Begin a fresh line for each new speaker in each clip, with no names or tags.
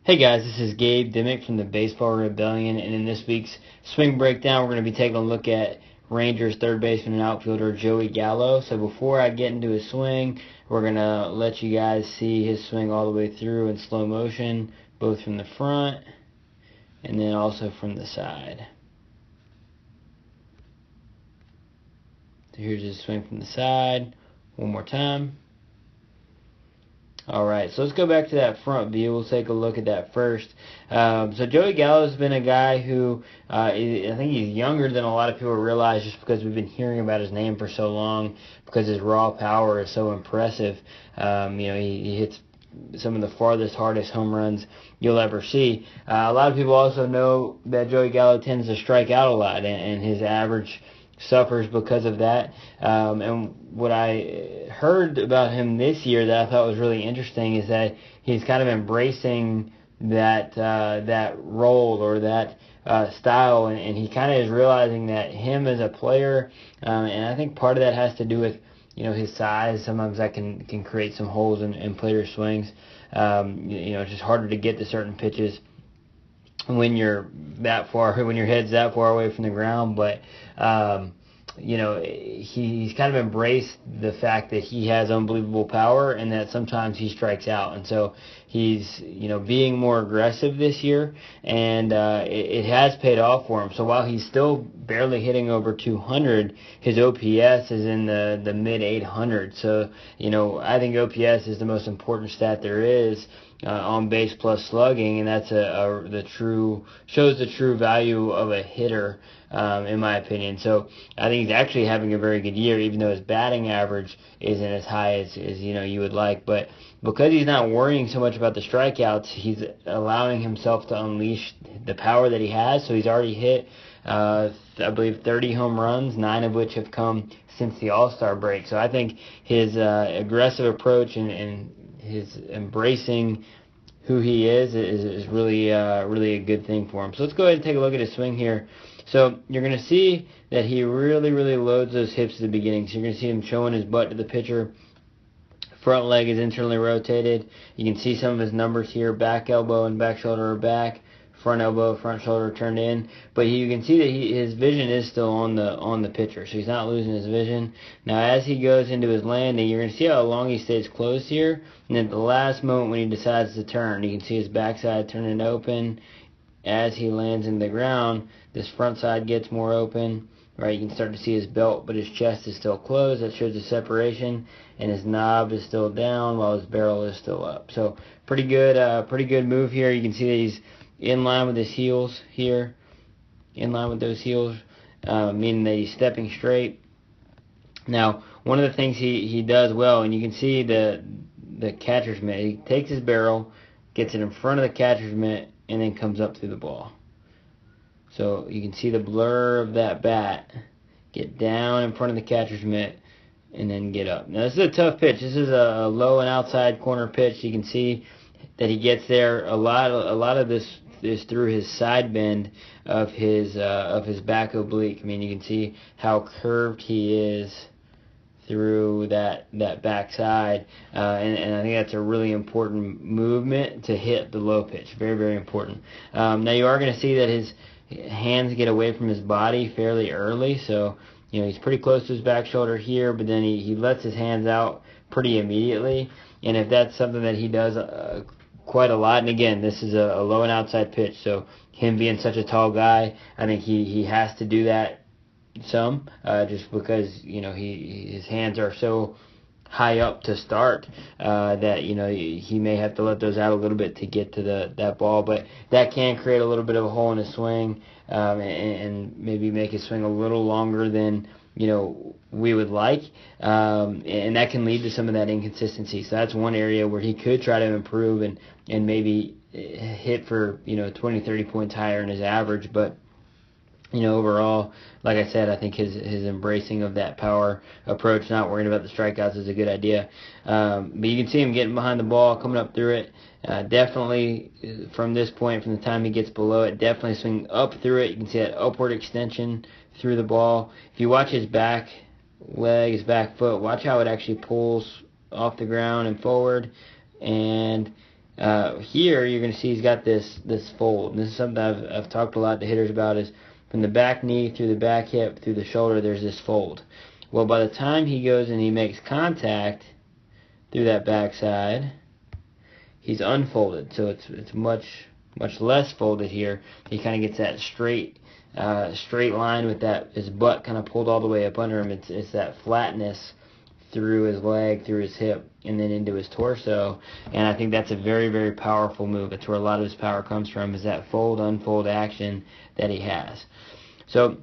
Hey guys, this is Gabe Dimmick from the Baseball Rebellion, and in this week's swing breakdown, we're going to be taking a look at Rangers third baseman and outfielder Joey Gallo. So before I get into his swing, we're going to let you guys see his swing all the way through in slow motion, both from the front and then also from the side. So here's his swing from the side, one more time. Alright, so let's go back to that front view. We'll take a look at that first. So Joey Gallo has been a guy who, I think he's younger than a lot of people realize, just because we've been hearing about his name for so long, because his raw power is so impressive. He hits some of the farthest, hardest home runs you'll ever see. A lot of people also know that Joey Gallo tends to strike out a lot, and his average suffers because of that. And what I heard about him this year that I thought was really interesting is that he's kind of embracing that role or that style, and he kind of is realizing that him as a player, and I think part of that has to do with his size. Sometimes that can create some holes in players' swings. It's just harder to get to certain pitches when you're that far, when your head's that far away from the ground. But he's kind of embraced the fact that he has unbelievable power and that sometimes he strikes out, and so he's being more aggressive this year, and it has paid off for him. So while he's still barely hitting over 200, his OPS is in the mid 800s. So I think OPS is the most important stat there is on base plus slugging, and that's shows the true value of a hitter, in my opinion. So I think he's actually having a very good year, even though his batting average isn't as high as you would like. But because he's not worrying so much about the strikeouts, he's allowing himself to unleash the power that he has. So he's already hit, I believe, 30 home runs, 9 of which have come since the All-Star break. So I think his aggressive approach and his embracing who he is really a good thing for him. So let's go ahead and take a look at his swing here. So you're going to see that he really loads those hips at the beginning. So you're going to see him showing his butt to the pitcher. Front leg is internally rotated. You can see some of his numbers here. Back elbow and back shoulder are back. Front elbow, front shoulder turned in. But you can see that his vision is still on the pitcher, so he's not losing his vision. Now as he goes into his landing, you're going to see how long he stays closed here. And at the last moment when he decides to turn, you can see his backside turning open. As he lands in the ground, this front side gets more open. Right, you can start to see his belt, but his chest is still closed. That shows the separation, and his knob is still down while his barrel is still up. So pretty good move here. You can see that he's in line with his heels here, in line with those heels, meaning that he's stepping straight. Now, one of the things he does well, and you can see the catcher's mitt. He takes his barrel, gets it in front of the catcher's mitt, and then comes up through the ball. So you can see the blur of that bat, get down in front of the catcher's mitt, and then get up. Now this is a tough pitch. This is a low and outside corner pitch. You can see that he gets there. A lot of this is through his side bend of his back oblique. I mean, you can see how curved he is through that back side, and I think that's a really important movement to hit the low pitch. Very important. Now you are going to see that his hands get away from his body fairly early, so he's pretty close to his back shoulder here, but then he lets his hands out pretty immediately. And if that's something that he does quite a lot, and again, this is a low and outside pitch, so him being such a tall guy, I think he has to do that some, just because his hands are so high up to start, that he may have to let those out a little bit to get to that ball, but that can create a little bit of a hole in his swing, and maybe make his swing a little longer than we would like, and that can lead to some of that inconsistency. So that's one area where he could try to improve and maybe hit for 20-30 points higher in his average. But overall, like I said, I think his embracing of that power approach, not worrying about the strikeouts, is a good idea. But you can see him getting behind the ball, coming up through it. Definitely from this point, from the time he gets below it, definitely swing up through it. You can see that upward extension through the ball. If you watch his back leg, his back foot, watch how it actually pulls off the ground and forward. And Here you're going to see he's got this fold. And this is something I've talked a lot to hitters about, is from the back knee through the back hip through the shoulder, there's this fold. Well, by the time he goes and he makes contact through that backside, he's unfolded, so it's much less folded here. He kind of gets that straight line with that his butt kind of pulled all the way up under him. It's that flatness through his leg, through his hip, and then into his torso. And I think that's a very, very powerful move. That's where a lot of his power comes from, is that fold unfold action that he has. So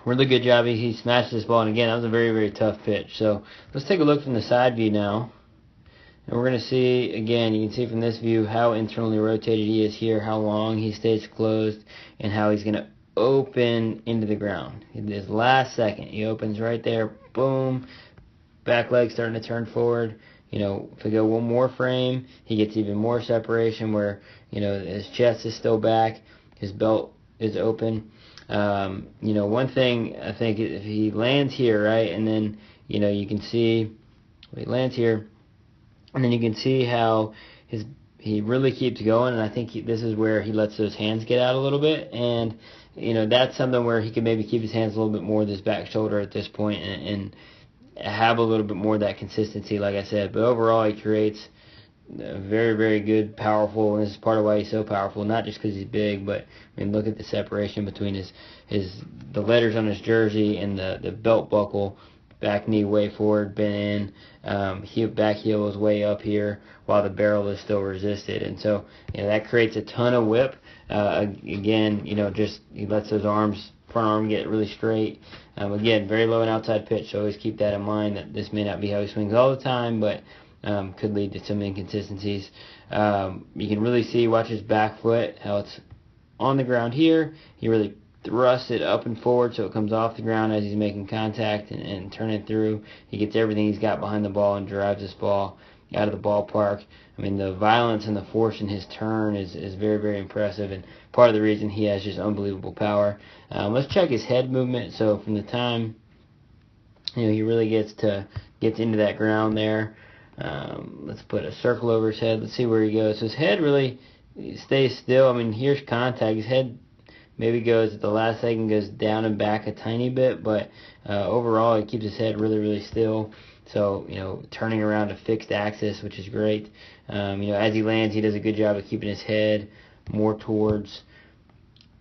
really good job. He smashed this ball, and again, that was a very, very tough pitch. So let's take a look from the side view now. And we're going to see, again, you can see from this view how internally rotated he is here, how long he stays closed, and how he's going to open into the ground. In his last second, he opens right there, boom, back leg starting to turn forward. If we go one more frame, he gets even more separation where, his chest is still back, his belt is open. One thing, I think, if he lands here, right, and then, you can see, he lands here, and then you can see how he really keeps going, and I think this is where he lets those hands get out a little bit, and that's something where he can maybe keep his hands a little bit more with his back shoulder at this point, and have a little bit more of that consistency, like I said. But overall, he creates a very, very good, powerful, and this is part of why he's so powerful, not just because he's big, but look at the separation between the letters on his jersey and the belt buckle. Back knee way forward, bent in, back heel is way up here, while the barrel is still resisted, and so that creates a ton of whip. Again, just he lets those front arm get really straight. Again, very low and outside pitch, so always keep that in mind, that this may not be how he swings all the time, but could lead to some inconsistencies. You can really see, watch his back foot, how it's on the ground here. He really thrusts it up and forward so it comes off the ground as he's making contact and turning through. He gets everything he's got behind the ball and drives this ball out of the ballpark. The violence and the force in his turn is very, very impressive, and part of the reason he has just unbelievable power. Let's check his head movement. So from the time he really gets into that ground there, let's put a circle over his head. Let's see where he goes. So his head really stays still. Here's contact. His head maybe goes at the last second, goes down and back a tiny bit, but overall he keeps his head really, really still. So, turning around a fixed axis, which is great. As he lands, he does a good job of keeping his head more towards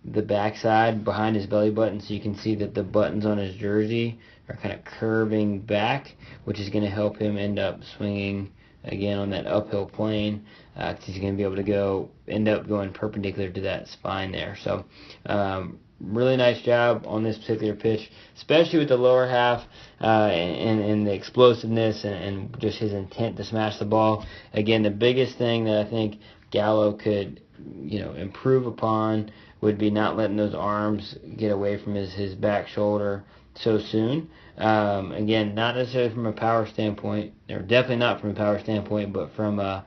the backside behind his belly button, so you can see that the buttons on his jersey are kind of curving back, which is going to help him end up swinging again on that uphill plane, because he's going to be able to end up going perpendicular to that spine there. So really nice job on this particular pitch, especially with the lower half and the explosiveness and just his intent to smash the ball. Again, the biggest thing that I think Gallo could improve upon would be not letting those arms get away from his back shoulder so soon. Again, not necessarily from a power standpoint, or definitely not from a power standpoint, but from a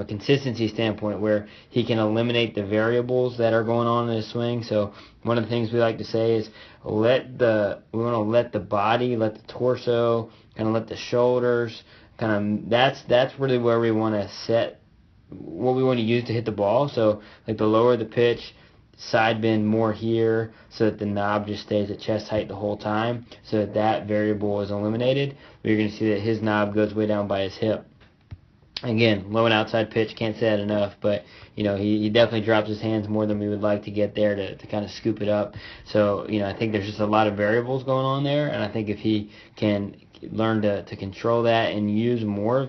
consistency standpoint, where he can eliminate the variables that are going on in his swing. So one of the things we like to say is we want to let the body, let the torso, kind of let the shoulders, that's really where we want to set what we want to use to hit the ball. So like the lower the pitch, side bend more here, so that the knob just stays at chest height the whole time, so that variable is eliminated. You're going to see that his knob goes way down by his hip. Again, low and outside pitch, can't say that enough, but he definitely drops his hands more than we would like to get there to kind of scoop it up. So I think there's just a lot of variables going on there, and I think if he can learn to control that and use more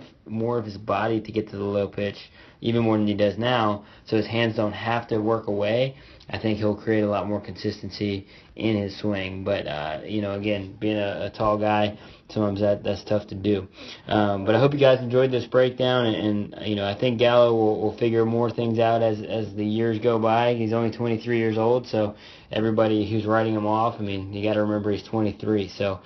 of his body to get to the low pitch, even more than he does now, so his hands don't have to work away, I think he'll create a lot more consistency in his swing. But again, being a tall guy, sometimes that's tough to do. But I hope you guys enjoyed this breakdown, and I think Gallo will figure more things out as the years go by. He's only 23 years old, so everybody who's writing him off, you got to remember he's 23. So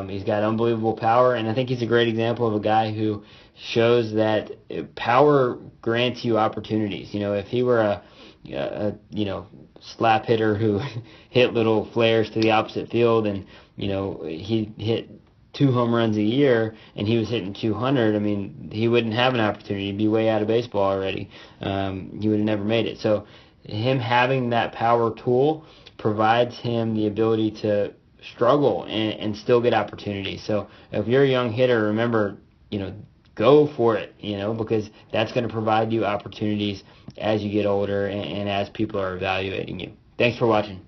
he's got unbelievable power, and I think he's a great example of a guy who shows that power grants you opportunities. If he were a slap hitter who hit little flares to the opposite field, and he hit 2 home runs a year and he was hitting 200, I mean, he wouldn't have an opportunity. He'd be way out of baseball already. He would have never made it. So him having that power tool provides him the ability to struggle and still get opportunities. So if you're a young hitter, remember, go for it, because that's going to provide you opportunities as you get older and as people are evaluating you. Thanks for watching.